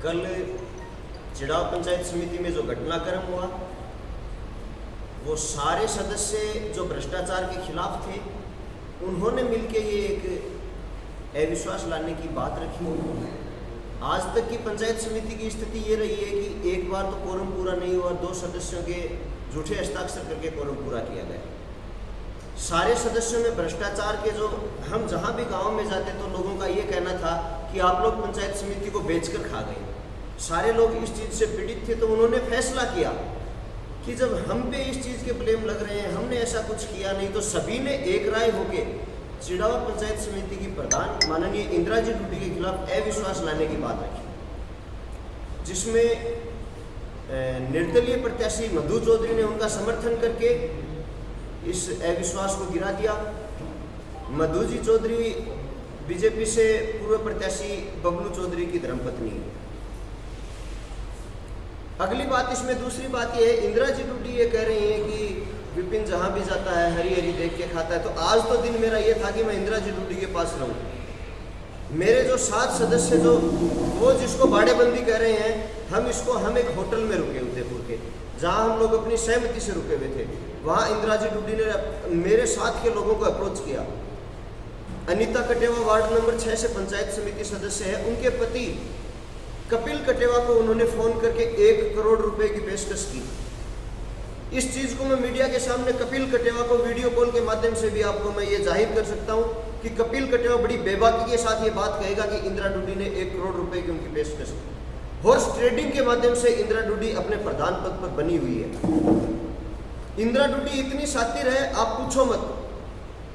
कल चिड़ाव पंचायत समिति में जो घटनाक्रम हुआ, वो सारे सदस्य जो भ्रष्टाचार के खिलाफ थे, उन्होंने मिलकर ये एक अविश्वास लाने की बात रखी। आज तक की पंचायत समिति की स्थिति ये रही है कि एक बार तो कोरम पूरा नहीं हुआ, 2 सदस्यों के झूठे हस्ताक्षर करके कोरम पूरा किया गया। सारे सदस्यों में भ्रष्टाचार के जो, हम जहाँ भी गांव में जाते तो लोगों का ये कहना था कि आप लोग पंचायत समिति को बेचकर खा गए। सारे लोग इस चीज़ से पीड़ित थे, तो उन्होंने फैसला किया कि जब हम पे इस चीज़ के ब्लेम लग रहे हैं, हमने ऐसा कुछ किया नहीं, तो सभी ने एक राय होके चिड़ावा पंचायत समिति की प्रधान माननीय इंदिरा जी डूडी के खिलाफ अविश्वास लाने की बात रखी, जिसमें निर्दलीय प्रत्याशी मधु चौधरी ने उनका समर्थन करके इस अविश्वास को गिरा दिया। मधु जी चौधरी बीजेपी से पूर्व प्रत्याशी बबलू चौधरी की धर्मपत्नी है। अगली बात, इसमें दूसरी बात यह है, इंदिरा जी डूडी ये कह रही हैं कि विपिन जहाँ भी जाता है हरी हरी देख के खाता है। तो आज तो दिन मेरा ये था कि मैं इंदिरा जी डूडी के पास रहूं। मेरे जो 7 सदस्य जो वो जिसको बाड़ेबंदी कह रहे हैं, हम एक होटल में रुके उदयपुर के, जहाँ हम लोग अपनी सहमति से रुके हुए थे। वहाँ इंदिरा जी डूडी ने मेरे साथ के लोगों को अप्रोच किया। अनीता कटेवा वार्ड नंबर 6 से पंचायत समिति सदस्य है, उनके पति कपिल कटेवा को उन्होंने फोन करके 1 करोड़ रुपए की पेशकश की। इस चीज को मैं मीडिया के सामने कपिल कटेवा को वीडियो कॉल के माध्यम से भी आपको मैं ये जाहिर कर सकता हूँ कि कपिल कटेवा बड़ी बेबाकी के साथ ये बात कहेगा कि इंदिरा डूडी ने 1 करोड़ रुपए की उनकी पेशकश की। हॉर्स ट्रेडिंग के माध्यम से इंदिरा डूडी अपने प्रधान पद पर बनी हुई है। इंदिरा डूडी इतनी शातिर है, आप पूछो मत।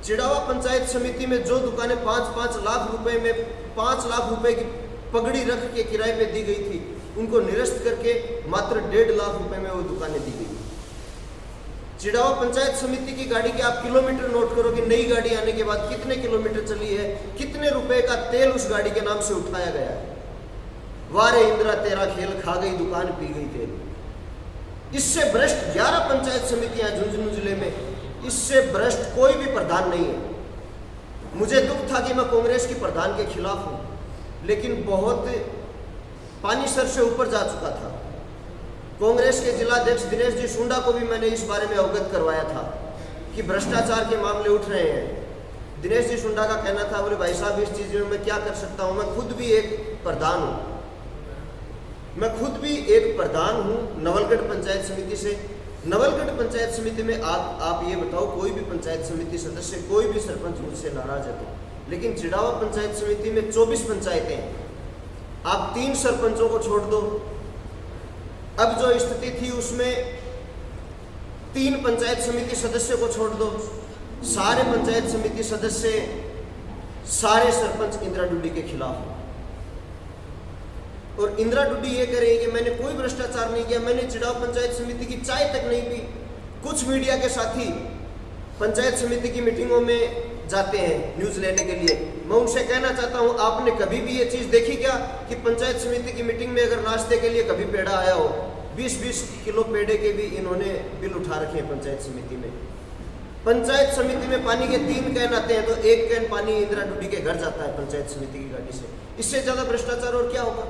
चिड़ावा पंचायत समिति में जो दुकानें 5-5 लाख रुपए में 5 लाख रुपए की पगड़ी रख के किराए पे दी गई थी, उनको निरस्त करके मात्र 1.5 लाख रुपए में वो दुकानें दी गई। चिड़ावा पंचायत समिति की गाड़ी के आप किलोमीटर नोट करो कि नई गाड़ी आने के बाद कितने किलोमीटर चली है, कितने रुपए का तेल उस गाड़ी के नाम से उठाया गया है। वारे इंदिरा तेरा खेल, खा गई दुकान पी गई तेल। इससे भ्रष्ट 11 पंचायत समितियां झुंझुनू जिले में, इससे भ्रष्ट कोई भी प्रधान नहीं है। मुझे दुख था कि मैं कांग्रेस की प्रधान के खिलाफ हूं, लेकिन बहुत पानी सर से ऊपर जा चुका था। कांग्रेस के जिलाध्यक्ष दिनेश जी सुंडा को भी मैंने इस बारे में अवगत करवाया था कि भ्रष्टाचार के मामले उठ रहे हैं। दिनेश जी सुंडा का कहना था, बोले भाई साहब इस चीज में मैं क्या कर सकता हूं, मैं खुद भी एक प्रधान हूं, नवलगढ़ पंचायत समिति से। नवलगढ़ पंचायत समिति में आप ये बताओ, कोई भी पंचायत समिति सदस्य, कोई भी सरपंच मुझसे नाराज है तो, लेकिन चिड़ावा पंचायत समिति में 24 पंचायतें हैं, आप 3 सरपंचों को छोड़ दो। अब जो स्थिति थी उसमें 3 पंचायत समिति सदस्य को छोड़ दो, सारे पंचायत समिति सदस्य, सारे सरपंच इंदिरा डूडी के खिलाफ हैं। और इंदिरा डूडी ये कह रही है कि मैंने कोई भ्रष्टाचार नहीं किया, मैंने चिड़ाव पंचायत समिति की चाय तक नहीं पी। कुछ मीडिया के साथी पंचायत समिति की मीटिंगों में जाते हैं न्यूज लेने के लिए, मैं उनसे कहना चाहता हूं, आपने कभी भी ये चीज देखी क्या कि पंचायत समिति की मीटिंग में अगर नाश्ते के लिए कभी पेड़ा आया हो, 20-20 किलो पेड़े के भी इन्होंने बिल उठा रखे हैं पंचायत समिति में। पंचायत समिति में पानी के 3 कैन आते हैं, तो 1 कैन पानी इंदिरा डूडी के घर जाता है पंचायत समिति की गाड़ी से। इससे ज्यादा भ्रष्टाचार और क्या होगा।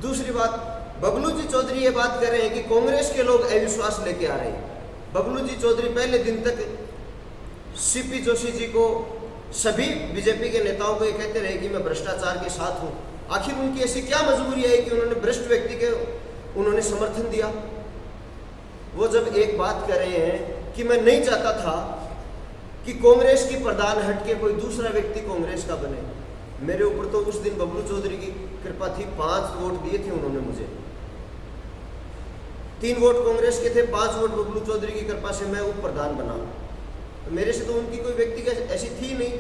दूसरी बात, बबलू जी चौधरी ये बात कर रहे हैं कि कांग्रेस के लोग अविश्वास लेके आ रहे हैं। बबलू जी चौधरी पहले दिन तक सीपी जोशी जी को, सभी बीजेपी के नेताओं को ये कहते रहे कि मैं भ्रष्टाचार के साथ हूं। आखिर उनकी ऐसी क्या मजबूरी है कि उन्होंने भ्रष्ट व्यक्ति के उन्होंने समर्थन दिया। वो जब एक बात कर रहे हैं कि मैं नहीं चाहता था कि कांग्रेस की प्रधान हटके कोई दूसरा व्यक्ति कांग्रेस का बने, मेरे ऊपर तो उस दिन बबलू चौधरी की कृपा थी, 5 वोट दिए थे उन्होंने मुझे। 3 वोट कांग्रेस के थे, 5 वोट बबलू चौधरी की कृपा से मैं उप प्रधान बना। मेरे से तो उनकी कोई व्यक्तिगत ऐसी थी नहीं,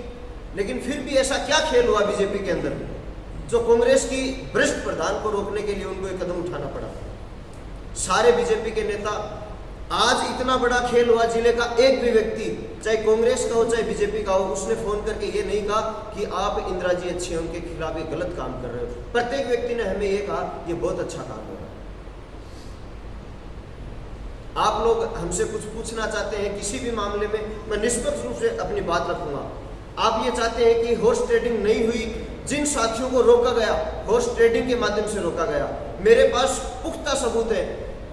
लेकिन फिर भी ऐसा क्या खेल हुआ बीजेपी के अंदर जो कांग्रेस की भ्रष्ट प्रधान को रोकने के लिए उनको एक कदम उठाना पड़ा। सारे बीजेपी के नेता, आज इतना बड़ा खेल हुआ, जिले का एक भी व्यक्ति, चाहे कांग्रेस का हो चाहे बीजेपी का हो, उसने फोन करके ये नहीं कहा कि आप इंदिरा जी अच्छी हैं, उनके खिलाफ एक गलत काम कर रहे हो। प्रत्येक व्यक्ति ने हमें ये कहा ये बहुत अच्छा काम हो रहा है। आप लोग हमसे कुछ पूछना चाहते हैं किसी भी मामले में, मैं निष्पक्ष रूप से अपनी बात रखूंगा। आप ये चाहते हैं कि हॉर्स ट्रेडिंग नहीं हुई, जिन साथियों को रोका गया हॉर्स ट्रेडिंग के माध्यम से रोका गया, मेरे पास पुख्ता सबूत है।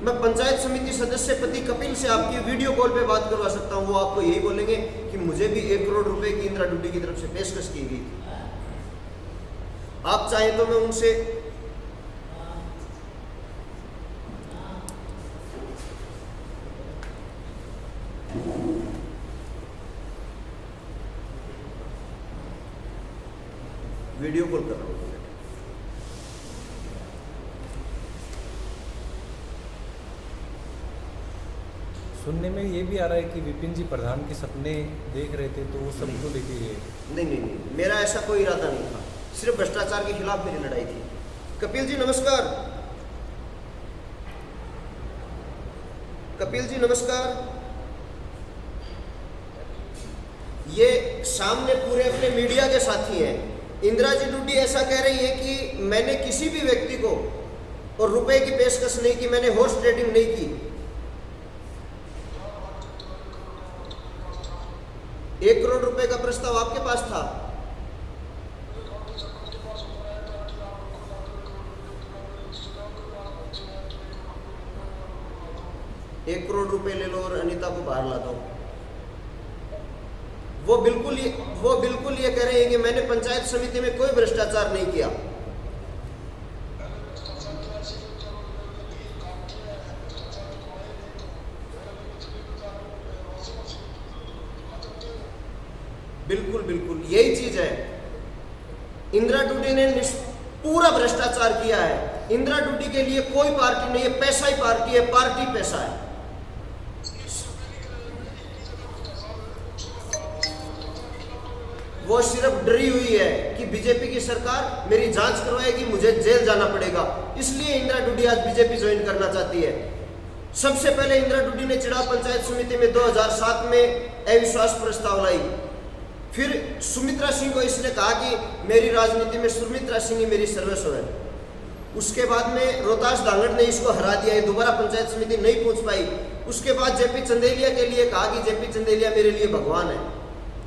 मैं पंचायत समिति सदस्य पति कपिल से आपकी वीडियो कॉल पे बात करवा सकता हूँ। वो आपको यही बोलेंगे कि मुझे भी 1 करोड़ रुपए की इंदिरा डूडी की तरफ से पेशकश की गई। आप चाहें तो मैं उनसे वीडियो कॉल कर रहा हूँ। सुनने में ये भी आ रहा है कि विपिन जी प्रधान के सपने देख रहे थे, तो वो सबको लेके गए। नहीं, मेरा ऐसा कोई इरादा नहीं था, सिर्फ भ्रष्टाचार के खिलाफ मेरी लड़ाई थी। कपिल जी नमस्कार। कपिल जी नमस्कार। ये सामने पूरे अपने मीडिया के साथी हैं। इंदिरा जी डूडी ऐसा कह रही है कि मैंने किसी भी व्यक्ति को और रुपए की पेशकश नहीं की, मैंने हॉर्स ट्रेडिंग नहीं की। 1 करोड़ रुपए का प्रस्ताव आपके पास था। एक करोड़ रुपए ले लो और अनीता को बाहर ला दो। वो बिल्कुल ये कह रहे हैं कि मैंने पंचायत समिति में कोई भ्रष्टाचार नहीं किया। बिल्कुल यही चीज है। इंदिरा डूडी ने पूरा भ्रष्टाचार किया है। इंदिरा डूडी के लिए कोई पार्टी नहीं है, पैसा ही पार्टी है, पार्टी पैसा है। वो सिर्फ डरी हुई है कि बीजेपी की सरकार मेरी जांच करवाएगी, मुझे जेल जाना पड़ेगा, इसलिए इंदिरा डूडी आज बीजेपी ज्वाइन करना चाहती है। सबसे पहले इंदिरा डूडी ने चिड़ाव पंचायत समिति में 2007 में अविश्वास प्रस्ताव लाई। फिर सुमित्रा सिंह को इसने कहा कि मेरी राजनीति में सुमित्रा सिंह ही मेरी सर्वस्व है। उसके बाद में रोहतास दांगड़ ने इसको हरा दिया, दोबारा पंचायत समिति नहीं पहुंच पाई। उसके बाद जेपी चंदेलिया के लिए कहा कि जेपी चंदेलिया मेरे लिए भगवान है।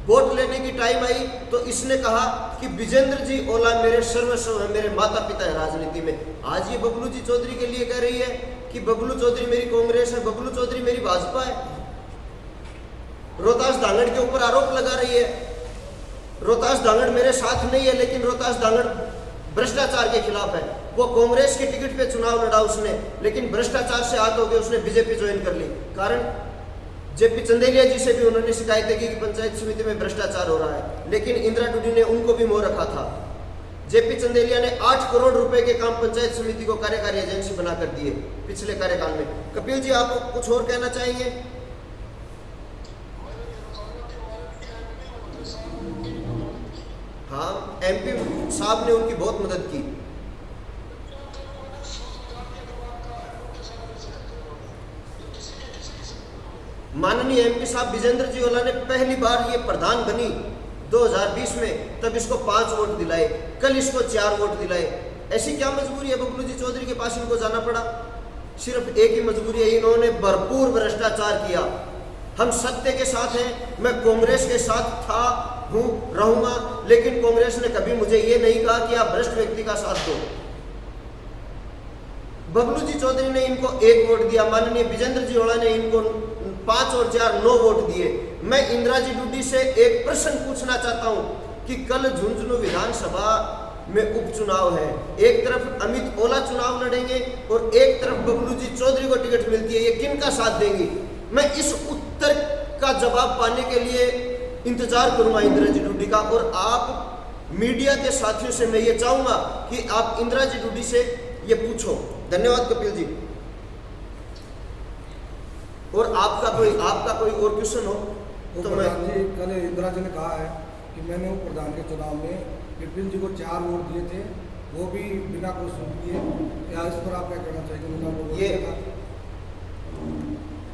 वोट लेने की टाइम आई तो इसने कहा कि विजेंद्र जी ओला मेरे सर्वस्व है, मेरे माता पिता है राजनीति में। आज ये बबलू जी चौधरी के लिए कह रही है कि बबलू चौधरी मेरी कांग्रेस है, बबलू चौधरी मेरी भाजपा है। रोहतास दांगड़ के ऊपर आरोप लगा रही है। रोहतास दांगड़ मेरे साथ नहीं है, लेकिन रोहतास दांगड़ भ्रष्टाचार के खिलाफ है। वो कांग्रेस के टिकट पे चुनाव लड़ा उसने, लेकिन भ्रष्टाचार से हाथ हो गए, उसने बीजेपी ज्वाइन कर ली। कारण जेपी चंदेलिया जी से भी उन्होंने शिकायतें की कि पंचायत समिति में भ्रष्टाचार हो रहा है, लेकिन इंदिरा डूडी ने उनको भी मोह रखा था। जेपी चंदेलिया ने 8 करोड़ रुपए के काम पंचायत समिति को कार्यकारी एजेंसी बनाकर दिए पिछले कार्यकाल में। कपिल जी आप कुछ और कहना चाहेंगे? हाँ, एमपी साहब ने उनकी बहुत मदद की। माननीय एमपी साहब विजेंद्र जी ओला ने पहली बार ये प्रधान बनी 2020 में, तब इसको 5 वोट दिलाए, कल इसको 4 वोट दिलाए। ऐसी क्या मजबूरी है बबलू जी चौधरी के पास इनको जाना पड़ा? सिर्फ एक ही मजबूरी है, इन्होंने भरपूर भ्रष्टाचार किया। हम सत्य के साथ हैं, मैं कांग्रेस के साथ था, हूं, रहूंगा, लेकिन कांग्रेस ने कभी मुझे ये नहीं कहा कि आप भ्रष्ट व्यक्ति का साथ दो। बबलू जी चौधरी ने इनको 1 वोट दिया, माननीय विजेंद्र जी ओला ने इनको 5 और 4 9 वोट दिए। मैं इंदिरा जी डूडी से एक प्रश्न पूछना चाहता हूं कि कल झुंझुनू विधानसभा में उपचुनाव है, एक तरफ अमित ओला चुनाव लड़ेंगे और एक तरफ बबलू जी चौधरी को टिकट मिलती है, ये किन का साथ देंगी? मैं इस उत्तर का जवाब पाने के लिए इंतजार करूंगा इंदिरा जी डूडी का। और आप मीडिया के साथियों से मैं ये चाहूंगा कि आप इंदिरा जी डूडी से ये पूछो। धन्यवाद कपिल जी। और आपका कोई और क्वेश्चन हो तो मैं जी, कल इंदिरा जी ने कहा है कि मैंने उप प्रधान के चुनाव में विपिन जी को 4 वोट दिए थे, वो भी बिना कोई शुल्क दिए। या इस पर आप क्या कहना चाहिए? ये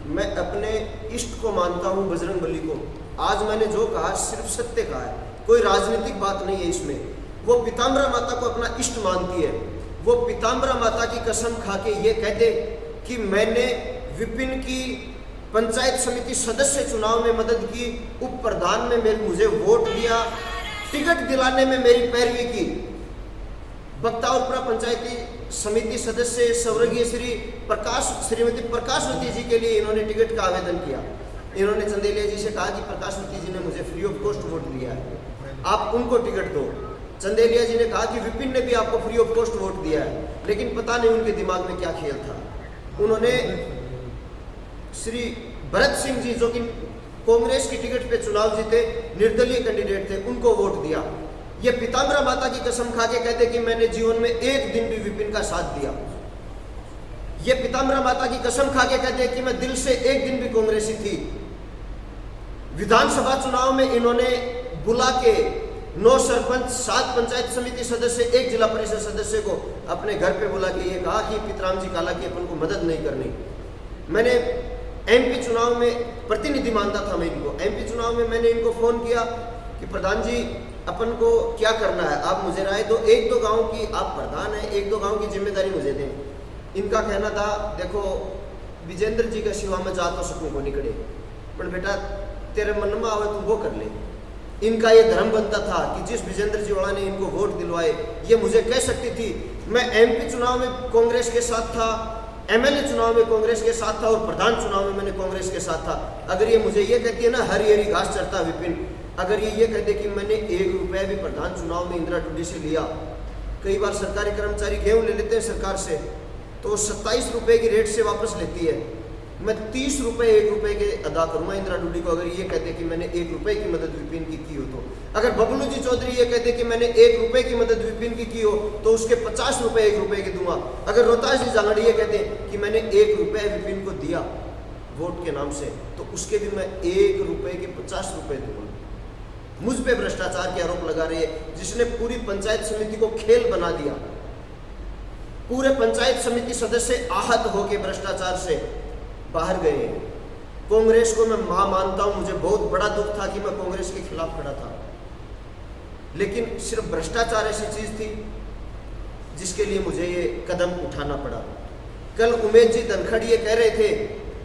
मैं अपने इष्ट को मानता हूं, बजरंग बली को। आज मैंने जो कहा सिर्फ सत्य कहा है, कोई राजनीतिक बात नहीं है इसमें। वो पीताम्बरा माता को अपना इष्ट मानती है, वो पीताम्बरा माता की कसम खा के ये कह दे कि मैंने विपिन की पंचायत समिति सदस्य चुनाव में मदद की, उप प्रधान में मुझे वोट दिया, टिकट दिलाने में मेरी पैरवी की। बख्तावरपुरा पंचायती समिति सदस्य स्वर्गीय श्रीमती प्रकाशवती जी के लिए इन्होंने टिकट का आवेदन किया। इन्होंने चंदेलिया जी से कहा कि प्रकाशवती जी ने मुझे फ्री ऑफ कॉस्ट वोट दिया है, आप उनको टिकट दो। चंदेलिया जी ने कहा कि विपिन ने भी आपको फ्री ऑफ कॉस्ट वोट दिया है, लेकिन पता नहीं उनके दिमाग में क्या खेल था। उन्होंने श्री भरत सिंह जी, जो कि कांग्रेस की टिकट पे चुनाव जीते, निर्दलीय कैंडिडेट थे, उनको वोट दिया। ये पीताम्बरा माता की कसम खा के कहते कि मैंने जीवन में एक दिन भी विपिन का साथ दिया। ये पीताम्बरा माता की कसम खा के कहते कि मैं दिल से एक दिन भी कांग्रेसी थी। विधानसभा चुनाव में इन्होंने बुला के 9 सरपंच, 7 पंचायत समिति सदस्य, 1 जिला परिषद सदस्य को अपने घर पे बुला के ये कहा कि पितराम जी काला की अपन को मदद नहीं करनी। मैंने एमपी चुनाव में प्रतिनिधि मानता था मैं इनको। एमपी चुनाव में मैंने इनको फोन किया कि प्रधान जी अपन को क्या करना है, आप मुझे राय दो। 1-2 गांव की आप प्रधान है, 1-2 गांव की जिम्मेदारी मुझे दें। इनका कहना था देखो विजेंद्र जी का सिवा में जा तो सकूँ को निकले, पर बेटा तेरे मन में आवे तू वो कर ले। इनका ये धर्म बनता था कि जिस विजेंद्र जी वाला ने इनको वोट दिलवाए, ये मुझे कह सकती थी। मैं एमपी चुनाव में कांग्रेस के साथ था, एमएलए चुनाव में कांग्रेस के साथ था और प्रधान चुनाव में मैंने कांग्रेस के साथ था। अगर ये मुझे ये कहती है ना हरी हरी घास चरता विपिन, अगर ये कहते कि मैंने 1 रुपया भी प्रधान चुनाव में इंदिरा टूडी से लिया, कई बार सरकारी कर्मचारी गेहूं ले लेते हैं सरकार से तो 27 रुपये की रेट से वापस लेती है, मैं 30 रुपये 1 रुपये के अदा करूंगा इंदिरा टूडी को। अगर ये कहते कि मैंने 1 रुपये की मदद विपिन की हो तो, अगर बबलू जी चौधरी ये कहते कि मैंने 1 रुपये की मदद विपिन की हो तो उसके 50 रुपये 1 रुपये के दूंगा। अगर रोहतास जी जांगड़ी ये कहते कि मैंने 1 रुपये विपिन को दिया वोट के नाम से, तो उसके भी मैं 1 रुपये के 50 रुपये दूंगा। मुझ पे भ्रष्टाचार के आरोप लगा रही है, जिसने पूरी पंचायत समिति को खेल बना दिया। पूरे पंचायत समिति सदस्य आहत होकर भ्रष्टाचार से बाहर गए। कांग्रेस को मैं मां मानता हूं, मुझे बहुत बड़ा दुख था कि मैं कांग्रेस के खिलाफ खड़ा था, लेकिन सिर्फ भ्रष्टाचार ऐसी चीज थी जिसके लिए मुझे ये कदम उठाना पड़ा। कल उमेश जी धनखड़ ये कह रहे थे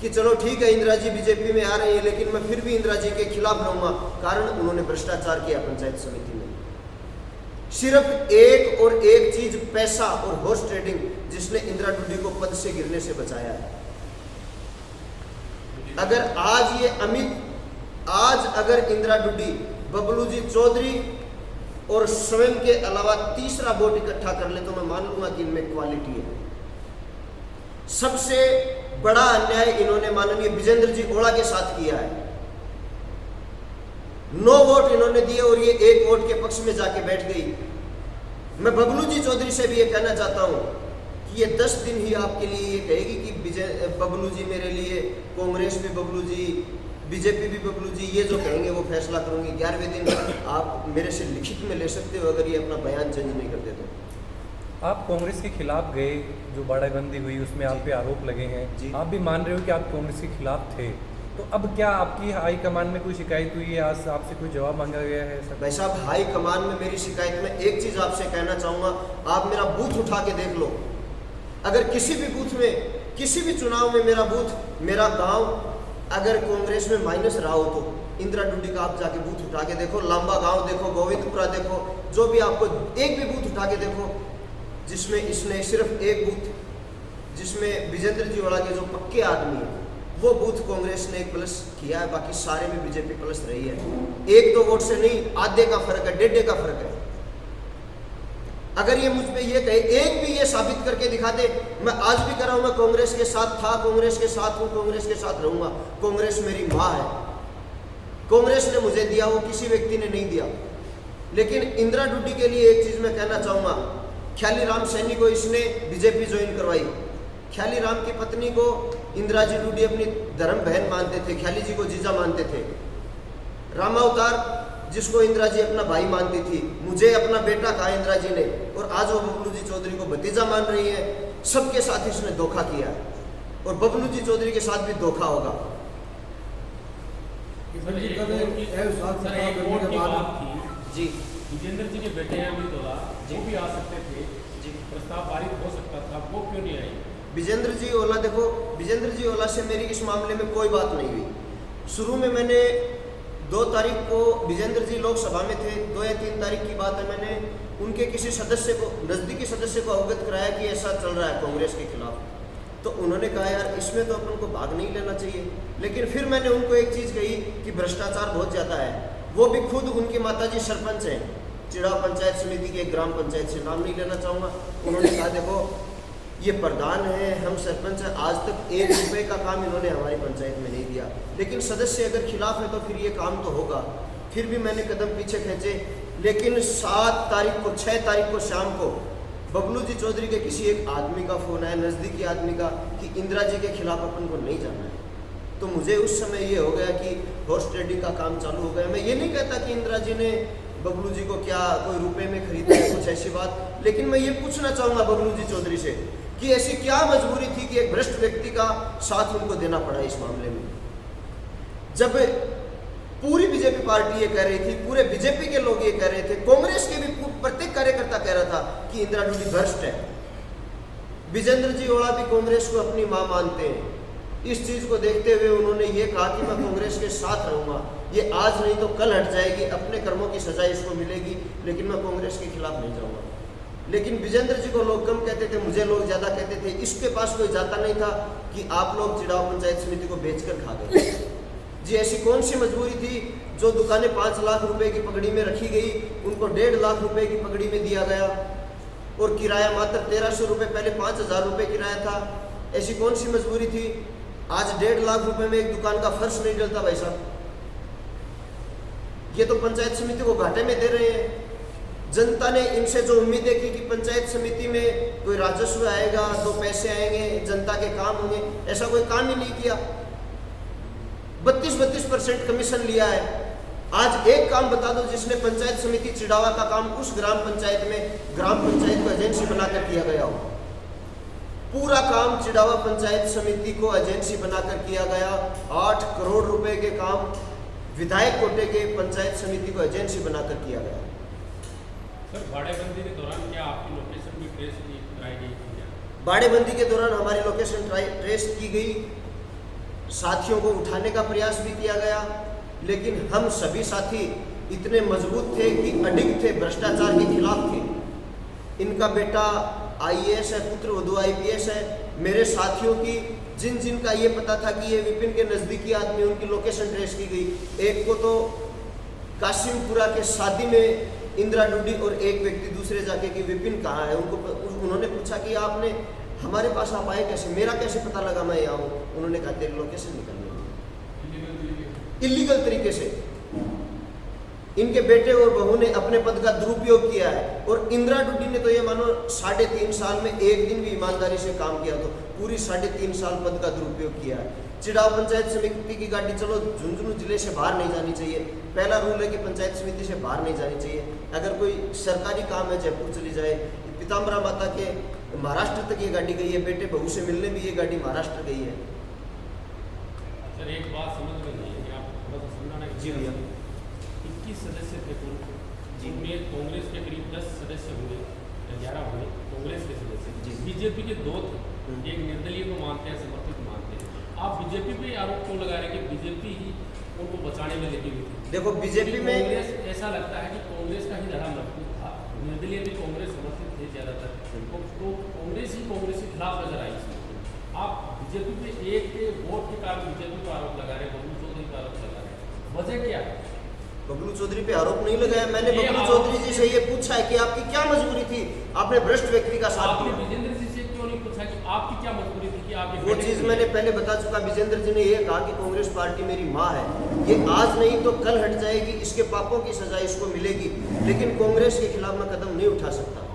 कि चलो ठीक है इंदिरा जी बीजेपी में आ रही है, लेकिन मैं फिर भी इंदिरा जी के खिलाफ रहूंगा, कारण उन्होंने भ्रष्टाचार किया पंचायत समिति में। सिर्फ एक और एक चीज, पैसा और हॉर्स ट्रेडिंग, जिसने इंदिरा टूडी को पद से गिरने से बचाया है। अगर आज ये अगर इंदिरा टूडी, बबलू जी चौधरी और स्वयं के अलावा तीसरा वोट इकट्ठा कर ले तो मैं मान लूंगा कि इनमें क्वालिटी है। सबसे बड़ा अन्याय इन्होंने माननीय विजेंद्र जी ओड़ा के साथ किया है। 9 वोट इन्होंने दिए और ये 1 वोट के पक्ष में जाके बैठ गई। मैं बबलू जी चौधरी से भी ये कहना चाहता हूं कि ये 10 दिन ही आपके लिए ये कहेगी कि बबलू जी मेरे लिए, कांग्रेस भी बबलू जी, बीजेपी भी बबलू जी, ये जो कहेंगे वो फैसला करूंगी। 11वें दिन आप मेरे से लिखित में ले सकते हो अगर ये अपना बयान चेंज नहीं कर दे तो। आप कांग्रेस के खिलाफ गए, जो बाड़ाबंदी हुई उसमें आप पे आरोप लगे हैं, आप भी मान रहे हो कि आप कांग्रेस के खिलाफ थे, तो अब क्या आपकी हाईकमान में कोई शिकायत हुई है? आज आपसे कोई जवाब मांगा गया है? भाई साहब, हाईकमान में मेरी शिकायत में एक चीज आपसे कहना चाहूंगा, आप मेरा बूथ उठा के देख लो। अगर किसी भी बूथ में, किसी भी चुनाव में मेरा बूथ, मेरा गांव अगर कांग्रेस में माइनस रहा हो तो इंदिरा टूडी का आप जाके बूथ उठा के देखो, लांबा गांव देखो, गोविंदपुरा देखो, जो भी आपको एक भी बूथ उठा के देखो जिसमें इसने सिर्फ एक बूथ, जिसमें विजेंद्र जी वाला के जो पक्के आदमी है, वो बूथ कांग्रेस ने 1 प्लस किया है, बाकी सारे में बीजेपी प्लस रही है। 1-2 वोट से नहीं, आधे का फर्क है, 1.5 का फर्क है। अगर ये मुझ पे ये कहे, एक भी ये साबित करके दिखा दे, मैं आज भी कर रहा हूं, मैं कांग्रेस के साथ था, कांग्रेस के साथ हूं, कांग्रेस के साथ रहूंगा। कांग्रेस मेरी माँ है, कांग्रेस ने मुझे दिया, वो किसी व्यक्ति ने नहीं दिया। लेकिन इंदिरा टूडी के लिए एक चीज मैं कहना चाहूंगा, ख्याली राम सैनी को इसने बीजेपी ज्वाइन करवाई। ख्याली राम की पत्नी को इंदिरा जी टूडी अपनी धर्म बहन मानते थे, ख्याली जी को जीजा मानते थे। रामावतार जिसको इंदिरा जी अपना भाई मानती थी, मुझे अपना बेटा कहा इंदिरा जी ने, और आज वो बबलू जी चौधरी को भतीजा मान रही है। सबके साथ इसने धोखा किया और बबलू जी चौधरी के साथ भी धोखा होगा। जी विजेंद्र जी के बेटे हैं अमित ओला, वो भी आ सकते थे जी, प्रस्ताव पारित हो सकता था, वो क्यों नहीं आए? विजेंद्र जी ओला, देखो विजेंद्र जी ओला से मेरी इस मामले में कोई बात नहीं हुई। शुरू में मैंने 2 तारीख को विजेंद्र जी लोकसभा में थे, 2 या 3 तारीख की बात है, मैंने उनके किसी सदस्य को, नज़दीकी सदस्य को अवगत कराया कि ऐसा चल रहा है कांग्रेस के खिलाफ। तो उन्होंने कहा यार इसमें तो अपन को भाग नहीं लेना चाहिए। लेकिन फिर मैंने उनको एक चीज़ कही कि भ्रष्टाचार बहुत ज़्यादा है। वो भी खुद उनकी माताजी सरपंच हैं चिड़ाव पंचायत समिति के, एक ग्राम पंचायत से, नाम नहीं लेना चाहूँगा। उन्होंने कहा देखो ये प्रधान है, हम सरपंच हैं, आज तक 1 रुपये का काम इन्होंने हमारी पंचायत में नहीं दिया। लेकिन सदस्य अगर खिलाफ है तो फिर ये काम तो होगा। फिर भी मैंने कदम पीछे खींचे। लेकिन 7 तारीख को, 6 तारीख को शाम को बबलू जी चौधरी के किसी एक आदमी का फ़ोन आया, नज़दीकी आदमी का, कि इंदिरा जी के खिलाफ अपन को नहीं जाना है। तो मुझे उस समय ये हो गया कि हॉर्स ट्रेडिंग का काम चालू हो गया। मैं ये नहीं कहता कि इंदिरा जी ने बबलू जी को क्या कोई रुपए में खरीदा है, कुछ ऐसी बात, लेकिन मैं ये पूछना चाहूँगा बबलू जी चौधरी से कि ऐसी क्या मजबूरी थी कि एक भ्रष्ट व्यक्ति का साथ उनको देना पड़ा इस मामले में, जब पूरी बीजेपी पार्टी ये कह रही थी, पूरे बीजेपी के लोग ये कह रहे थे, कांग्रेस के भी प्रत्येक कार्यकर्ता कह रहा था कि इंदिरा डूडी भ्रष्ट है। विजेंद्र जी ओला भी कांग्रेस को अपनी मां मानते हैं। इस चीज को देखते हुए उन्होंने ये कहा कि मैं कांग्रेस के साथ रहूंगा, ये आज नहीं तो कल हट जाएगी, अपने कर्मों की सजा इसको मिलेगी, लेकिन मैं कांग्रेस के खिलाफ नहीं जाऊंगा। लेकिन विजेंद्र जी को लोग कम कहते थे, मुझे लोग ज्यादा कहते थे। इसके पास कोई जाता नहीं था कि आप लोग चिड़ाव पंचायत समिति को बेचकर खा गए जी। ऐसी कौन सी मजबूरी थी जो दुकानें 5 लाख रुपए की पगड़ी में रखी गई, उनको 1.5 लाख रुपए की पगड़ी में दिया गया, और किराया मात्र 1300 रुपये, पहले 5000 रुपये किराया था। ऐसी कौन सी मजबूरी थी? आज 1.5 लाख रुपए में एक दुकान का फर्श नहीं डलता भाई साहब। ये तो पंचायत समिति को घाटे में दे रहे हैं। जनता ने इनसे जो उम्मीदें की कि पंचायत समिति में कोई राजस्व आएगा, 2 पैसे आएंगे, जनता के काम होंगे, ऐसा कोई काम ही नहीं किया। 32% कमीशन लिया है। आज एक काम बता दो जिसने पंचायत समिति चिड़ावा का काम उस ग्राम पंचायत में, ग्राम पंचायत को एजेंसी बनाकर किया गया हो। पूरा काम चिड़ावा पंचायत समिति को एजेंसी बनाकर किया गया। 8 करोड़ रुपए के काम विधायक कोटे के पंचायत समिति को एजेंसी बनाकर किया गया। सर, बाड़ेबंदी के दौरान क्या आपकी लोकेशन भी ट्रेस कराई गई थी? बाड़ेबंदी के दौरान हमारी लोकेशन ट्रेस की गई, साथियों को उठाने का प्रयास भी किया गया, लेकिन हम सभी साथी इतने मजबूत थे कि अडिग थे, भ्रष्टाचार के खिलाफ थे। इनका बेटा IAS है, पुत्र वधु IPS है। मेरे साथियों की जिन जिन का ये पता था कि ये विपिन के नज़दीकी आदमी, उनकी लोकेशन ट्रेस की गई। एक को तो कासिमपुरा के शादी में इंदिरा डूडी, और एक व्यक्ति दूसरे जाके कि विपिन कहाँ है, उन्होंने पूछा कि आपने हमारे पास आप आए कैसे, मेरा कैसे पता लगा मैं यहाँ हूँ? उन्होंने कहा तेरी लोकेशन निकल गई इलीगल तरीके से। इनके बेटे और बहू ने अपने पद का दुरुपयोग किया है, और इंदिरा डूडी ने तो ये मानो 3.5 साल में एक दिन भी ईमानदारी से काम किया, तो पूरी 3.5 साल पद का दुरुपयोग किया है। चिड़ाव पंचायत समिति की गाड़ी चलो झुंझुनू जिले से बाहर नहीं जानी चाहिए। पहला रूल है कि पंचायत समिति से बाहर नहीं जानी चाहिए। अगर कोई सरकारी काम है जयपुर चली जाए। पीताम्बरा माता के महाराष्ट्र तक ये गाड़ी गई है, बेटे बहू से मिलने भी ये गाड़ी महाराष्ट्र गई है। सर, एक बात समझ में नहीं है कि आप थोड़ा सा समझाना। जी भैया। 21 सदस्य थे पूर्व, जिनमें कांग्रेस के करीब 10 सदस्य हुए, 11 हुए कांग्रेस के सदस्य, बीजेपी के 2 थे। एक निर्दलीय को मानते हैं, समर्थित मानते हैं। आप बीजेपी पे आरोप क्यों लगा रहे हैं कि बीजेपी ही उनको बचाने में लगी हुई थी? देखो बीजेपी में ऐसा लगता है कि कांग्रेस का ही लड़ा मजबूत था, निर्दलीय भी कांग्रेस समर्थित थे ज़्यादातर, तो कांग्रेस ही कांग्रेस के खिलाफ नजर आई इसमें। आप बीजेपी पे एक वोट के कारण बीजेपी को आरोप लगा रहे हैं, बबलू चौधरी का आरोप लगा रहे हैं, वजह क्या है? बबलू चौधरी पे आरोप नहीं लगाया मैंने। बबलू चौधरी जी से ये पूछा है कि आपकी क्या मजबूरी थी, आपने भ्रष्ट व्यक्ति का साथ दिया। विजेंद्र जी से क्यों नहीं पूछा कि आपकी क्या मजबूरी थी कि आप वो चीज मैंने पहले बता चुका। विजेंद्र जी ने ये कहा कि कांग्रेस पार्टी मेरी माँ है, ये आज नहीं तो कल हट जाएगी, इसके पापों की सजा इसको मिलेगी, लेकिन कांग्रेस के खिलाफ मैं कदम नहीं उठा सकता।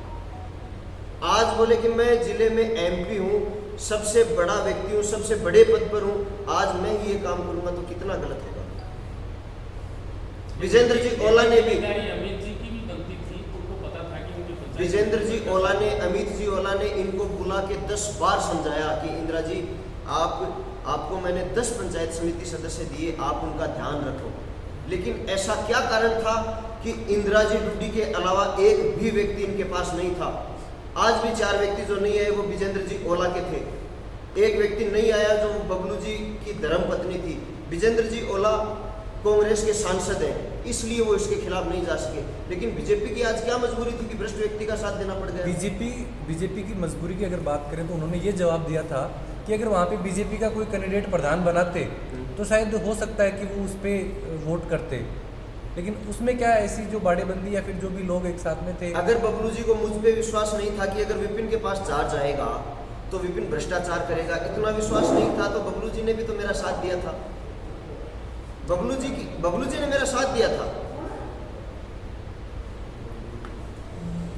आज बोले कि मैं जिले में MP हूँ, सबसे बड़ा व्यक्ति हूँ, सबसे बड़े पद पर हूँ, आज मैं ही ये काम करूंगा तो कितना गलत होगा। विजेंद्र जी ओला ने भी, अमित जी की भी गलती थी, उनको पता था कि उनके विजेंद्र जी ओला ने, अमित जी ओला ने इनको बुला के 10 बार समझाया कि इंदिरा जी आपको मैंने 10 पंचायत समिति सदस्य दिए, आप उनका ध्यान रखो। लेकिन ऐसा क्या कारण था कि इंदिरा जी डूडी के अलावा एक भी व्यक्ति इनके पास नहीं था। आज भी 4 व्यक्ति जो नहीं है वो विजेंद्र जी ओला के थे। एक व्यक्ति नहीं आया जो बबलू जी की धर्मपत्नी थी। विजेंद्र जी ओला कांग्रेस के सांसद हैं, इसलिए वो इसके खिलाफ नहीं जा सके। लेकिन बीजेपी की आज क्या मजबूरी थी कि भ्रष्ट व्यक्ति का साथ देना पड़ गया? बीजेपी की मजबूरी की अगर बात करें तो उन्होंने ये जवाब दिया था कि अगर वहाँ पे बीजेपी का कोई कैंडिडेट प्रधान बनाते तो शायद हो सकता है कि वो उस पर वोट करते, लेकिन उसमें क्या ऐसी जो बाड़ेबंदी या फिर जो भी लोग एक साथ में थे। अगर बबलू जी को मुझ पे विश्वास नहीं था कि अगर विपिन के पास चार्ज आएगा तो विपिन भ्रष्टाचार करेगा, इतना विश्वास नहीं था तो बबलू जी ने भी तो मेरा साथ दिया था। बबलू जी ने मेरा साथ दिया था।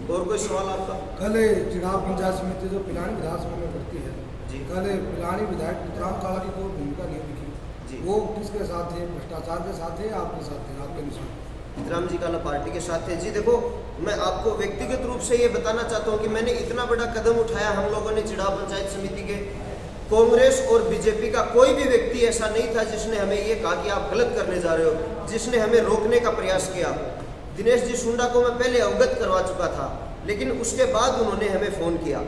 और कोई सवाल आपका? कल चिड़ाव पंचायत समिति जो पिलानी विधानसभा में बढ़ती है जी। कल पिलानी विधायक विक्रांत काला की कोई भूमिका नहीं दिखी जी। वो किसके साथ थे? भ्रष्टाचार के साथ थे, आपके साथ थे? आपके अनुसार राम जी काला पार्टी के साथ थे। जी देखो, मैं आपको व्यक्तिगत रूप से ये बताना चाहता हूँ कि मैंने इतना बड़ा कदम उठाया, हम लोगों ने चिड़ाव पंचायत समिति के, कांग्रेस और बीजेपी का कोई भी व्यक्ति ऐसा नहीं था जिसने हमें ये कहा कि आप गलत करने जा रहे हो, जिसने हमें रोकने का प्रयास किया। दिनेश जी सुंडा को मैं पहले अवगत करवा चुका था, लेकिन उसके बाद उन्होंने हमें फोन किया।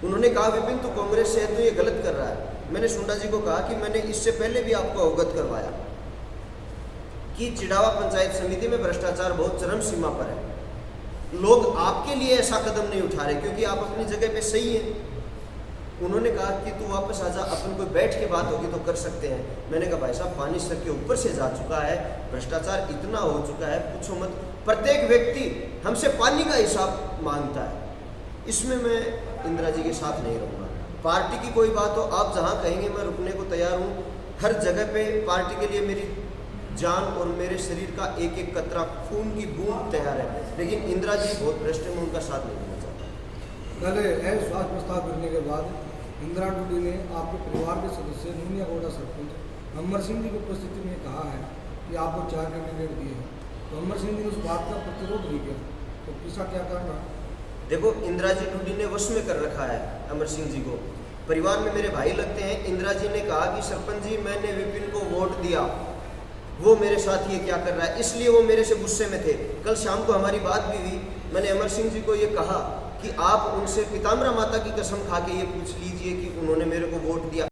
उन्होंने कहा विपिन तू कांग्रेस से है, तू ये गलत कर रहा है। मैंने सुंडा जी को कहा कि मैंने इससे पहले भी आपको अवगत करवाया कि चिड़ावा पंचायत समिति में भ्रष्टाचार बहुत चरम सीमा पर है। लोग आपके लिए ऐसा कदम नहीं उठा रहे क्योंकि आप अपनी जगह पे सही हैं। उन्होंने कहा कि तू वापस आजा, अपन कोई बैठ के बात होगी तो कर सकते हैं। मैंने कहा भाई साहब पानी सर के ऊपर से जा चुका है, भ्रष्टाचार इतना हो चुका है पूछो मत। प्रत्येक व्यक्ति हमसे पानी का हिसाब मांगता है, इसमें मैं इंदिरा जी के साथ नहीं रहूँगा। पार्टी की कोई बात हो, आप जहाँ कहेंगे मैं रुकने को तैयार हूँ। हर जगह पे पार्टी के लिए मेरी जान और मेरे शरीर का एक एक कतरा खून की बूंद तैयार है, लेकिन इंदिरा जी बहुत भ्रष्ट है, मैं उनका साथ नहीं देना चाहता। कल अविश्वास प्रस्ताव गिरने के बाद इंदिरा टूडी ने आपके परिवार के सदस्य नूनिया गौड़ा सरपंच अमर सिंह जी की उपस्थिति में कहा है कि आपको 4 कैंडिडेट दिए हैं, तो अमर सिंह जी ने उस बात का प्रतिरोध नहीं किया, तो इसका क्या कारण है? देखो, इंदिरा जी टूडी ने वश में कर रखा है अमर सिंह जी को। परिवार में मेरे भाई लगते हैं। इंदिरा जी ने कहा कि सरपंच जी मैंने विपिन को वोट दिया, वो मेरे साथ ये क्या कर रहा है, इसलिए वो मेरे से गुस्से में थे। कल शाम को हमारी बात भी हुई। मैंने अमर सिंह जी को ये कहा कि आप उनसे पीताम्बरा माता की कसम खा के ये पूछ लीजिए कि उन्होंने मेरे को वोट दिया।